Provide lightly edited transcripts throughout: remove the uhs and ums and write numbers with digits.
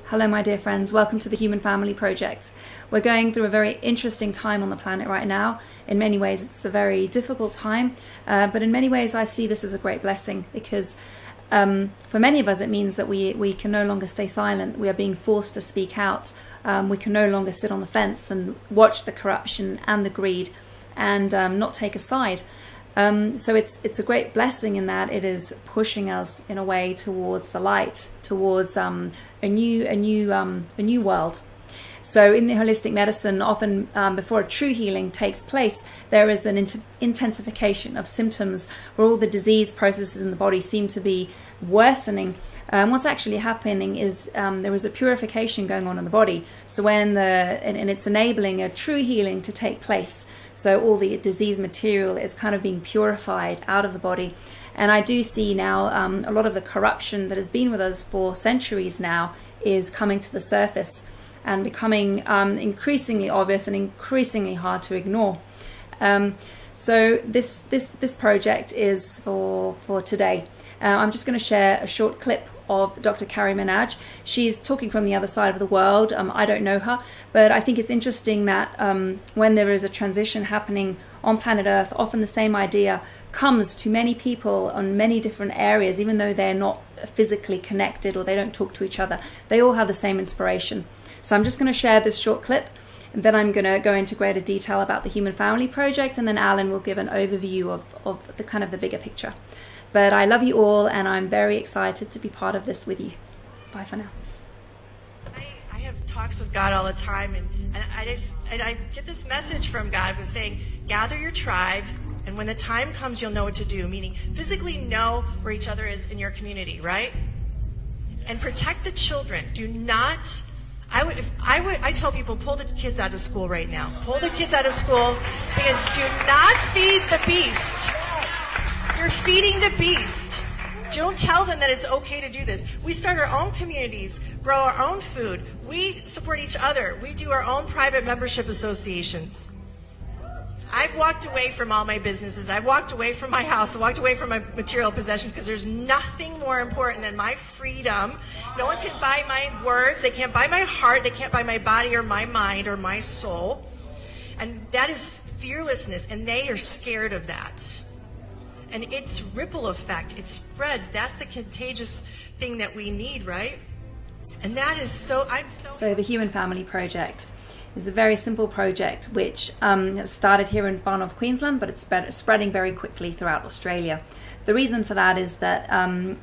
Hello my dear friends, welcome to the Human Family Project. We're going through a very interesting time on the planet right now. In many ways it's a very difficult time, but in many ways I see this as a great blessing because for many of us it means that we can no longer stay silent. We are being forced to speak out. We can no longer sit on the fence and watch the corruption and the greed and not take a side. So it's a great blessing in that it is pushing us in a way towards the light, towards a new world. So in the holistic medicine, often before a true healing takes place, there is an intensification of symptoms where all the disease processes in the body seem to be worsening. What's actually happening is there is a purification going on in the body. So and it's enabling a true healing to take place. So all the disease material is kind of being purified out of the body. And I do see now a lot of the corruption that has been with us for centuries now is coming to the surface and becoming increasingly obvious and increasingly hard to ignore. So this project is for today. I'm just going to share a short clip of Dr. Carrie Minaj. She's talking from the other side of the world. I don't know her, but I think it's interesting that when there is a transition happening on planet Earth, often the same idea comes to many people on many different areas, even though they're not physically connected or they don't talk to each other. They all have the same inspiration. So I'm just going to share this short clip, and then I'm going to go into greater detail about the Human Family Project, and then Alan will give an overview of the kind of the bigger picture. But I love you all, and I'm very excited to be part of this with you. Bye for now. I have talks with God all the time, and I get this message from God was saying, gather your tribe, and when the time comes, you'll know what to do, meaning physically know where each other is in your community, right? And protect the children. Do not... I tell people, pull the kids out of school right now. Pull the kids out of school, because do not feed the beast. You're feeding the beast. Don't tell them that it's okay to do this. We start our own communities, grow our own food. We support each other. We do our own private membership associations. I've walked away from all my businesses. I've walked away from my house. I walked away from my material possessions because there's nothing more important than my freedom. No one can buy my words. They can't buy my heart. They can't buy my body or my mind or my soul. And that is fearlessness, and they are scared of that. And it's ripple effect. It spreads. That's the contagious thing that we need, right? And that is so... So the Human Family Project is a very simple project which has started here in Far North Queensland, but it's spreading very quickly throughout Australia. The reason for that is that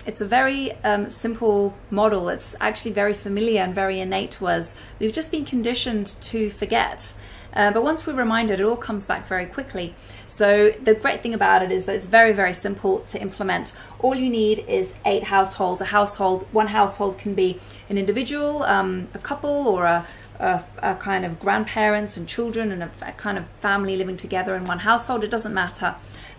it's a very simple model. It's actually very familiar and very innate to us. We've just been conditioned to forget. But once we're reminded, it all comes back very quickly. So the great thing about it is that it's very, very simple to implement. All you need is 8 households. One household can be an individual, a couple, or a kind of grandparents and children and a kind of family living together in one household. It doesn't matter.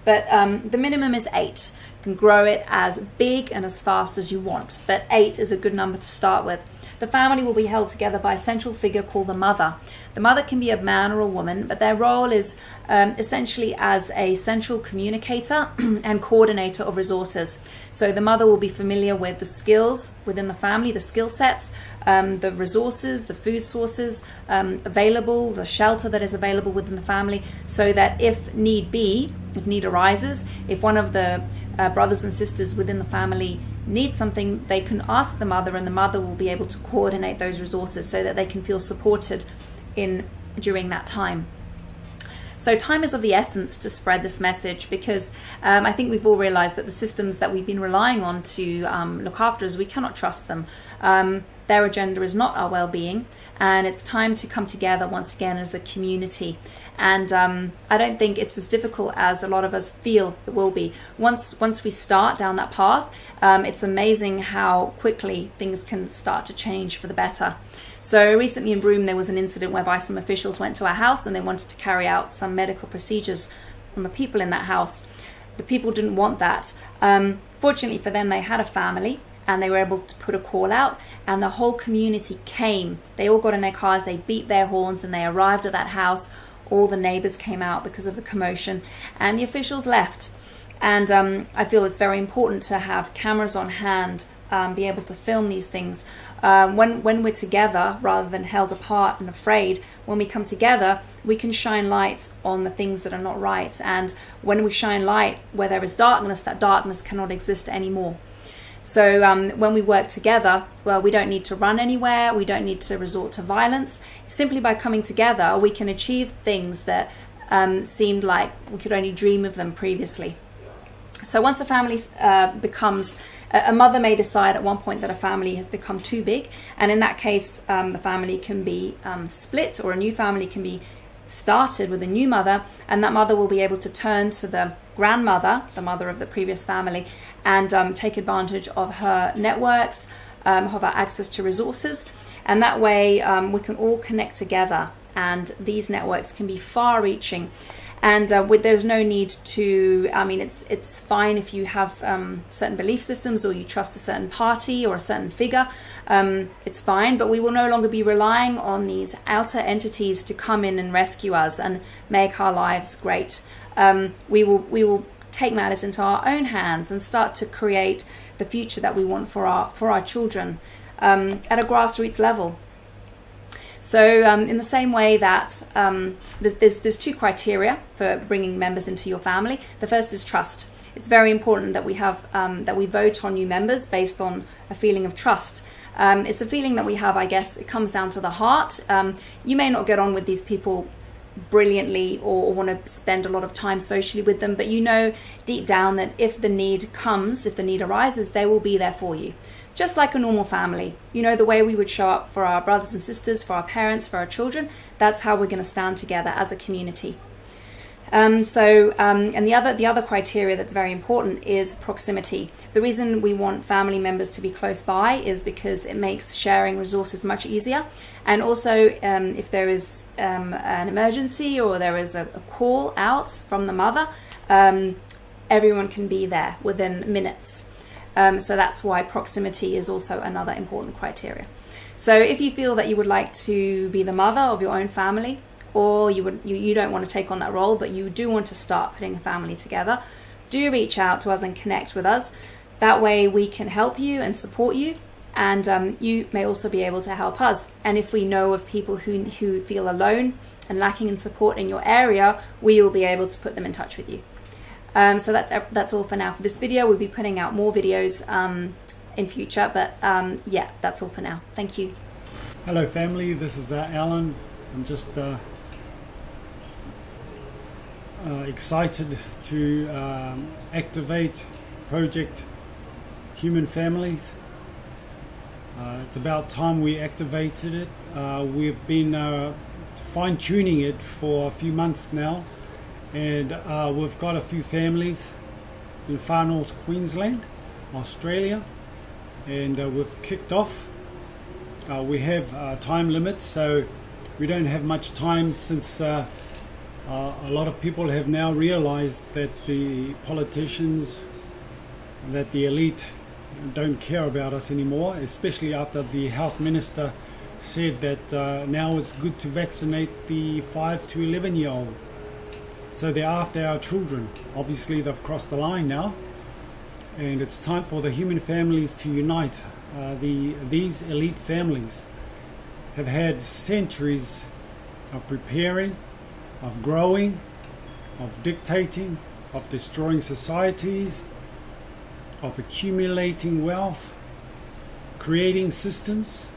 But the minimum is 8. You can grow it as big and as fast as you want, but 8 is a good number to start with. The family will be held together by a central figure called the mother. The mother can be a man or a woman, but their role is essentially as a central communicator and coordinator of resources. So the mother will be familiar with the skills within the family, the skill sets, the resources, the food sources available, the shelter that is available within the family, so that if need be, if need arises, if one of the brothers and sisters within the family need something, they can ask the mother, and the mother will be able to coordinate those resources so that they can feel supported during that time. So time is of the essence to spread this message, because I think we've all realized that the systems that we've been relying on to look after us, we cannot trust them. Their agenda is not our well-being, and it's time to come together once again as a community. And I don't think it's as difficult as a lot of us feel it will be. Once we start down that path, it's amazing how quickly things can start to change for the better. So recently in Broome there was an incident whereby some officials went to our house and they wanted to carry out some medical procedures on the people in that house. The people didn't want that. Fortunately for them, they had a family, and they were able to put a call out, and the whole community came. They all got in their cars, they beat their horns, and they arrived at that house. All the neighbors came out because of the commotion, and the officials left. And I feel it's very important to have cameras on hand be able to film these things. When we're together rather than held apart and afraid, when we come together, we can shine light on the things that are not right. And when we shine light where there is darkness, that darkness cannot exist anymore. So when we work together, well, we don't need to run anywhere. We don't need to resort to violence. Simply by coming together, we can achieve things that seemed like we could only dream of them previously. So once a family becomes, a mother may decide at one point that a family has become too big, and in that case the family can be split, or a new family can be started with a new mother, and that mother will be able to turn to the grandmother, the mother of the previous family, and take advantage of her networks, of her access to resources, and that way we can all connect together, and these networks can be far-reaching. And there's no need to, I mean, it's fine if you have certain belief systems, or you trust a certain party or a certain figure, it's fine, but we will no longer be relying on these outer entities to come in and rescue us and make our lives great. We will take matters into our own hands and start to create the future that we want for our children at a grassroots level. So in the same way that there's two criteria for bringing members into your family. The first is trust. It's very important that we have that we vote on new members based on a feeling of trust. It's a feeling that we have, I guess. It comes down to the heart. You may not get on with these people brilliantly or want to spend a lot of time socially with them, but you know deep down that if the need comes, if the need arises, they will be there for you. Just like a normal family, you know, the way we would show up for our brothers and sisters, for our parents, for our children, that's how we're going to stand together as a community. And the other criteria that's very important is proximity. The reason we want family members to be close by is because it makes sharing resources much easier. And also, if there is an emergency or there is a call out from the mother, everyone can be there within minutes. So that's why proximity is also another important criteria. So if you feel that you would like to be the mother of your own family, or you don't want to take on that role, but you do want to start putting a family together, do reach out to us and connect with us. That way we can help you and support you, and you may also be able to help us. And if we know of people who feel alone and lacking in support in your area, we will be able to put them in touch with you. So that's all for now for this video. We'll be putting out more videos in future, but yeah, that's all for now. Thank you. Hello family, this is Alan. I'm just excited to activate Project Human Families. It's about time we activated it. We've been fine-tuning it for a few months now, and we've got a few families in far north Queensland, Australia, and we've kicked off. We have time limits, so we don't have much time, since a lot of people have now realized that the politicians, that the elite don't care about us anymore, especially after the health minister said that now it's good to vaccinate the 5 to 11-year-old. So they're after our children. Obviously they've crossed the line now, and it's time for the human families to unite. These elite families have had centuries of preparing, of growing, of dictating, of destroying societies, of accumulating wealth, creating systems,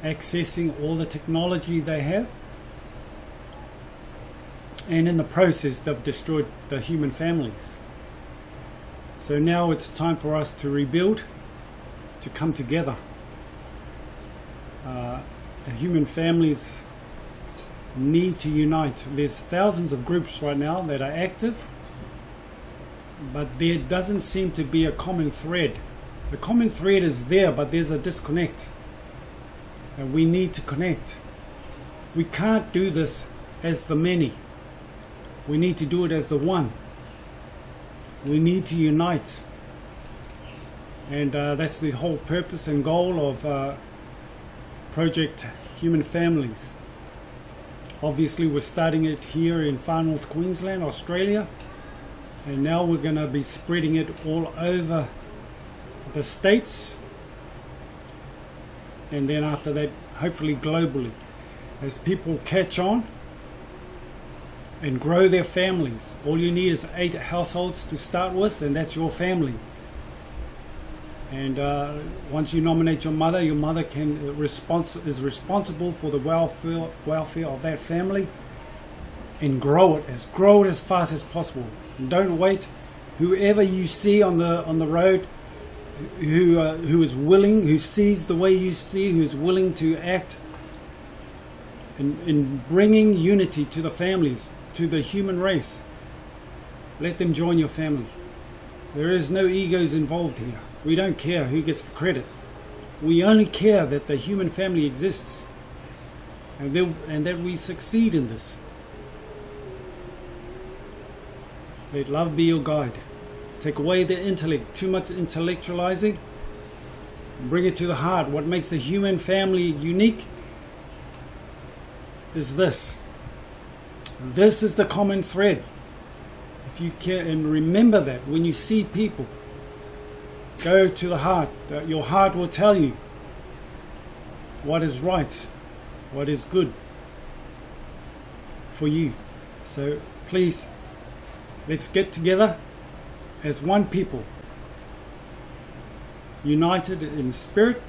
accessing all the technology they have, and in the process they've destroyed the human families. So now it's time for us to rebuild, to come together. The human families need to unite. There's thousands of groups right now that are active, but there doesn't seem to be a common thread. The common thread is there, but there's a disconnect, and we need to connect. We can't do this as the many. We need to do it as the one. We need to unite, and that's the whole purpose and goal of Project Human Families. Obviously we're starting it here in far north Queensland, Australia, and now we're going to be spreading it all over the States, and then after that, hopefully globally, as people catch on and grow their families. All you need is 8 households to start with, and that's your family. And once you nominate your mother can is responsible for the welfare of that family, and grow it as fast as possible. And don't wait. Whoever you see on the road, who is willing, who sees the way you see, who's willing to act in bringing unity to the families, to the human race, let them join your family. There is no egos involved here. We don't care who gets the credit. We only care that the human family exists, and that we succeed in this. Let love be your guide. Take away the intellect, too much intellectualizing, and bring it to the heart. What makes the human family unique is this. This is the common thread. If you can, and remember that when you see people, go to the heart. Your heart will tell you what is right, what is good for you. So please, let's get together as one people, united in spirit,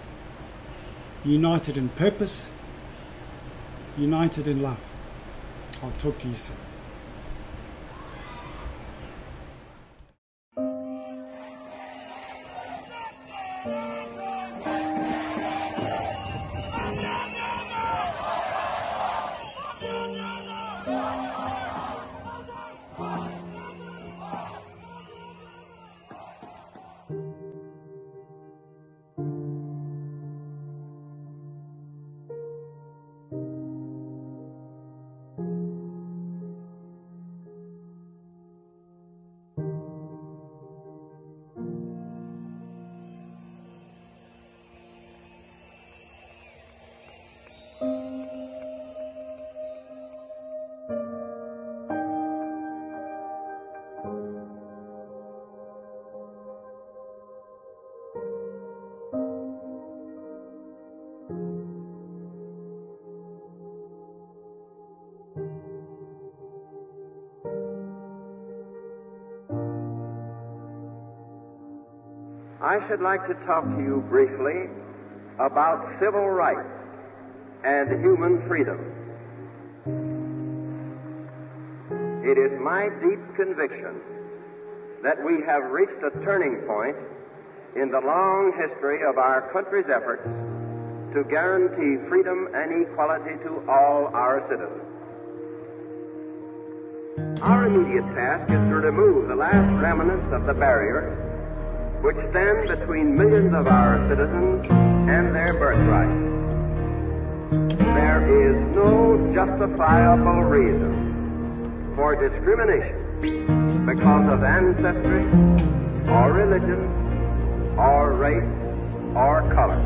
united in purpose, united in love. I'll talk to you soon. I should like to talk to you briefly about civil rights and human freedom. It is my deep conviction that we have reached a turning point in the long history of our country's efforts to guarantee freedom and equality to all our citizens. Our immediate task is to remove the last remnants of the barriers which stand between millions of our citizens and their birthright. There is no justifiable reason for discrimination because of ancestry, or religion, or race, or color.